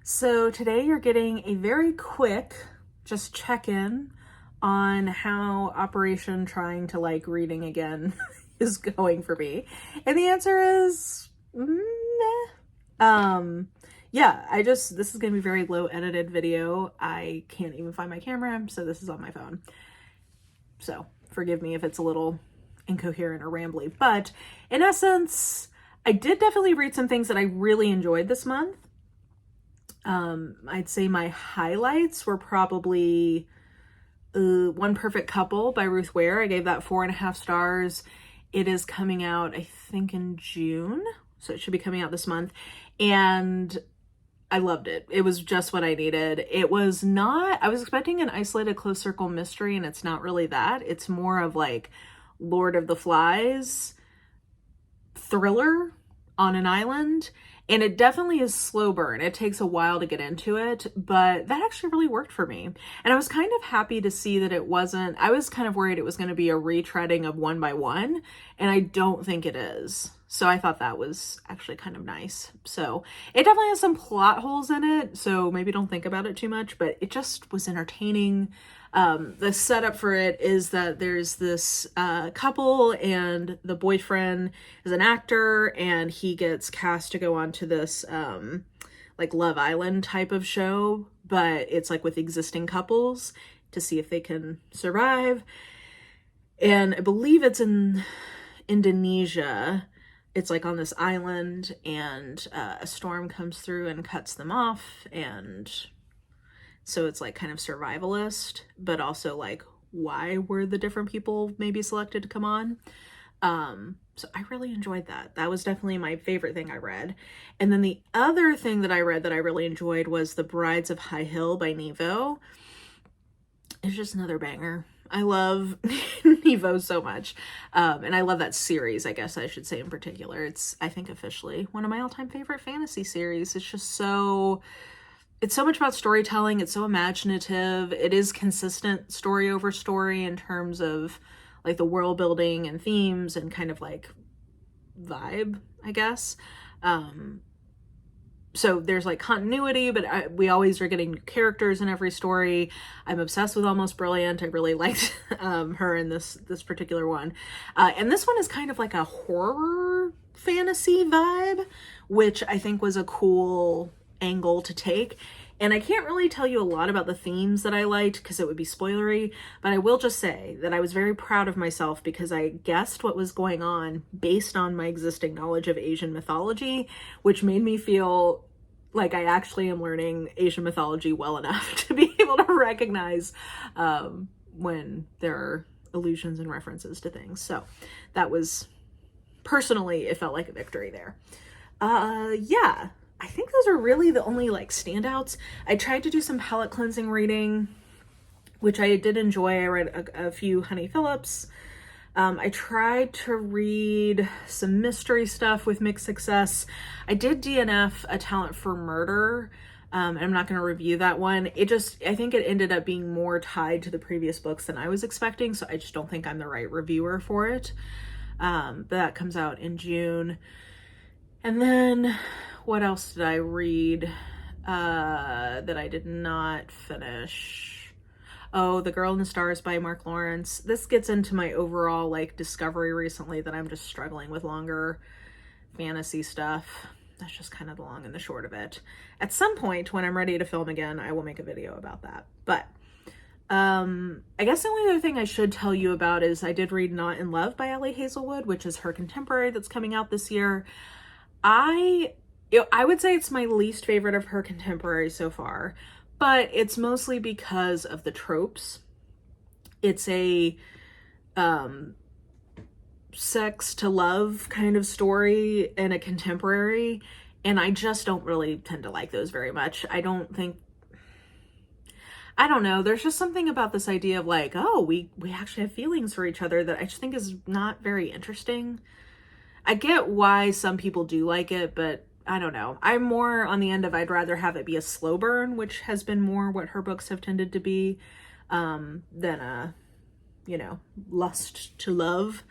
So today you're getting a very quick just check-in on how Operation Trying to Like Reading Again is going for me. And the answer is meh. Yeah, this is gonna be a very low edited video. I can't even find my camera, so this is on my phone. So forgive me if it's a little incoherent or rambly, but in essence, I did definitely read some things that I really enjoyed this month. I'd say my highlights were probably One Perfect Couple by Ruth Ware. I gave that 4.5 stars. It is coming out, I think, in June, so it should be coming out this month, and I loved it. It was just what I needed. It was not, I was expecting an isolated close circle mystery, and it's not really that. It's more of like Lord of the Flies thriller on an island. And it definitely is slow burn. It takes a while to get into it, but that actually really worked for me. And I was kind of happy to see that it wasn't, I was kind of worried it was going to be a retreading of One by One, and I don't think it is. So I thought that was actually kind of nice. So it definitely has some plot holes in it, so maybe don't think about it too much, but it just was entertaining. The setup for it is that there's this couple, and the boyfriend is an actor, and he gets cast to go on to this like Love Island type of show, but it's like with existing couples to see if they can survive. And I believe it's in Indonesia. It's like on this island, and a storm comes through and cuts them off, and so it's like kind of survivalist, but also like why were the different people maybe selected to come on? So I really enjoyed that. That was definitely my favorite thing I read. And then the other thing that I read that I really enjoyed was The Brides of High Hill by Nevo. It's just another banger. I love Nevo so much. And I love that series, I guess I should say in particular. It's, I think, officially one of my all-time favorite fantasy series. It's just so... It's so much about storytelling. It's so imaginative. It is consistent story over story in terms of like the world building and themes and kind of like vibe, I guess. So there's like continuity, but we always are getting new characters in every story. I'm obsessed with Almost Brilliant. I really liked her in this particular one. And this one is kind of like a horror fantasy vibe, which I think was a cool angle to take. And I can't really tell you a lot about the themes that I liked because it would be spoilery, but I will just say that I was very proud of myself because I guessed what was going on based on my existing knowledge of Asian mythology, which made me feel like I actually am learning Asian mythology well enough to be able to recognize when there are allusions and references to things. So that was, personally, it felt like a victory there. Yeah. I think those are really the only like standouts. I tried to do some palette cleansing reading, which I did enjoy. I read a few Honey Phillips. I tried to read some mystery stuff with mixed success. I did DNF A Talent for Murder. And I'm not going to review that one. I think it ended up being more tied to the previous books than I was expecting. So I just don't think I'm the right reviewer for it. But that comes out in June. And then what else did I read that I did not finish? Oh, The Girl in the Stars by Mark Lawrence. This gets into my overall like discovery recently that I'm just struggling with longer fantasy stuff. That's just kind of the long and the short of it. At some point when I'm ready to film again, I will make a video about that. But I guess the only other thing I should tell you about is I did read Not in Love by Ellie Hazelwood, which is her contemporary that's coming out this year. I would say it's my least favorite of her contemporary so far, but it's mostly because of the tropes. It's a sex to love kind of story in a contemporary, and I just don't really tend to like those very much. I don't know, there's just something about this idea of like, oh, we actually have feelings for each other that I just think is not very interesting. I get why some people do like it, but I don't know. I'm more on the end of I'd rather have it be a slow burn, which has been more what her books have tended to be, than a, lust to love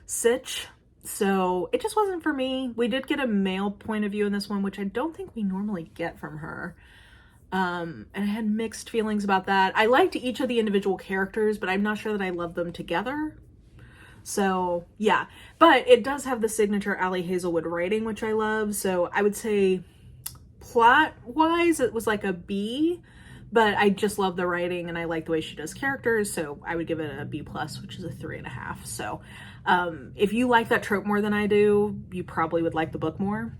sitch. So it just wasn't for me. We did get a male point of view in this one, which I don't think we normally get from her. And I had mixed feelings about that. I liked each of the individual characters, but I'm not sure that I love them together. So yeah, but it does have the signature Allie Hazelwood writing, which I love. So I would say plot wise, it was like a B, but I just love the writing and I like the way she does characters. So I would give it a B plus, which is a 3.5. So if you like that trope more than I do, you probably would like the book more.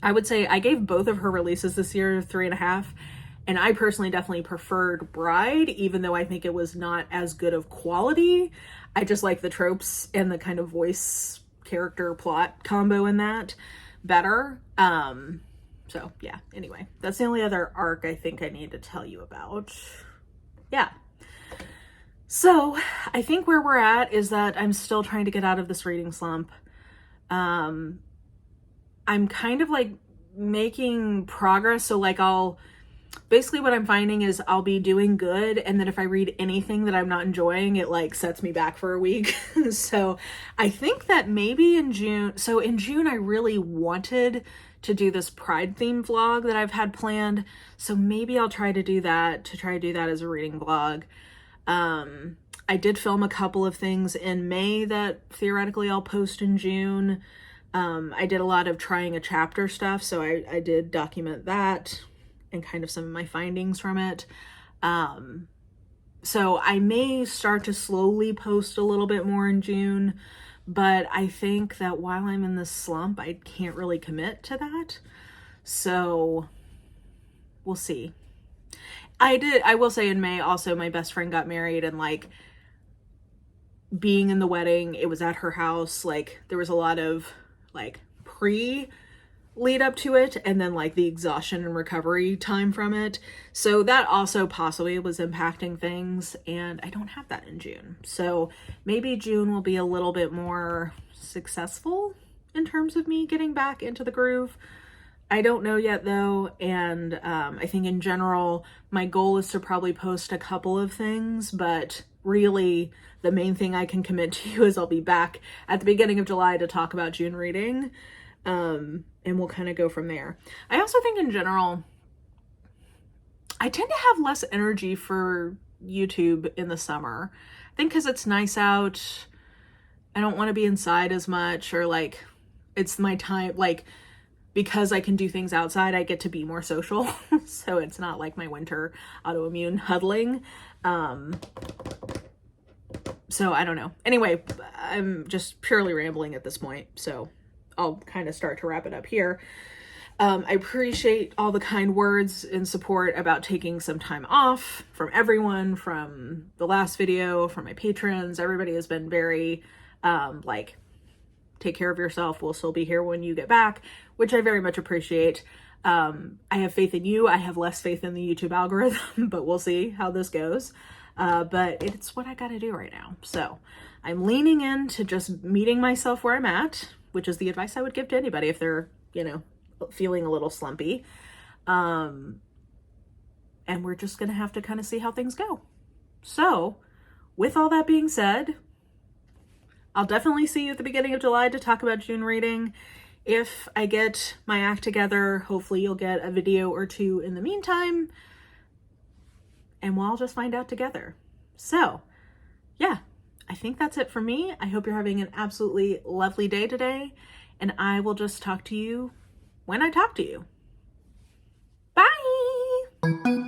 I would say I gave both of her releases this year 3.5, and I personally definitely preferred Bride, even though I think it was not as good of quality. I just like the tropes and the kind of voice character plot combo in that better. So yeah, anyway, that's the only other arc I think I need to tell you about. Yeah. So I think where we're at is that I'm still trying to get out of this reading slump. I'm kind of like making progress. So like basically what I'm finding is I'll be doing good, and then if I read anything that I'm not enjoying, it like sets me back for a week. So I think that maybe in June, so in June I really wanted to do this Pride theme vlog that I've had planned. So maybe I'll try to do that as a reading vlog. I did film a couple of things in May that theoretically I'll post in June. I did a lot of trying a chapter stuff, so I did document that and kind of some of my findings from it. So I may start to slowly post a little bit more in June, but I think that while I'm in this slump, I can't really commit to that. So we'll see. I will say in May also, my best friend got married, and like being in the wedding, it was at her house. Like there was a lot of like lead up to it, and then like the exhaustion and recovery time from it. So that also possibly was impacting things, and I don't have that in June. So maybe June will be a little bit more successful in terms of me getting back into the groove. I don't know yet though, and I think in general my goal is to probably post a couple of things, but really the main thing I can commit to you is I'll be back at the beginning of July to talk about June reading, and we'll kind of go from there. I also think in general I tend to have less energy for YouTube in the summer. I think because it's nice out, I don't want to be inside as much, or like it's my time, like because I can do things outside, I get to be more social. So it's not like my winter autoimmune huddling. So I don't know. Anyway, I'm just purely rambling at this point, so I'll kind of start to wrap it up here. I appreciate all the kind words and support about taking some time off from everyone, from the last video, from my patrons. Everybody has been very like, take care of yourself. We'll still be here when you get back, which I very much appreciate. I have faith in you. I have less faith in the YouTube algorithm, but we'll see how this goes. But it's what I got to do right now. So I'm leaning into just meeting myself where I'm at, which is the advice I would give to anybody if they're, feeling a little slumpy. And we're just going to have to kind of see how things go. So with all that being said, I'll definitely see you at the beginning of July to talk about June reading. If I get my act together, hopefully you'll get a video or two in the meantime, and we'll all just find out together. So yeah, I think that's it for me. I hope you're having an absolutely lovely day today, and I will just talk to you when I talk to you. Bye!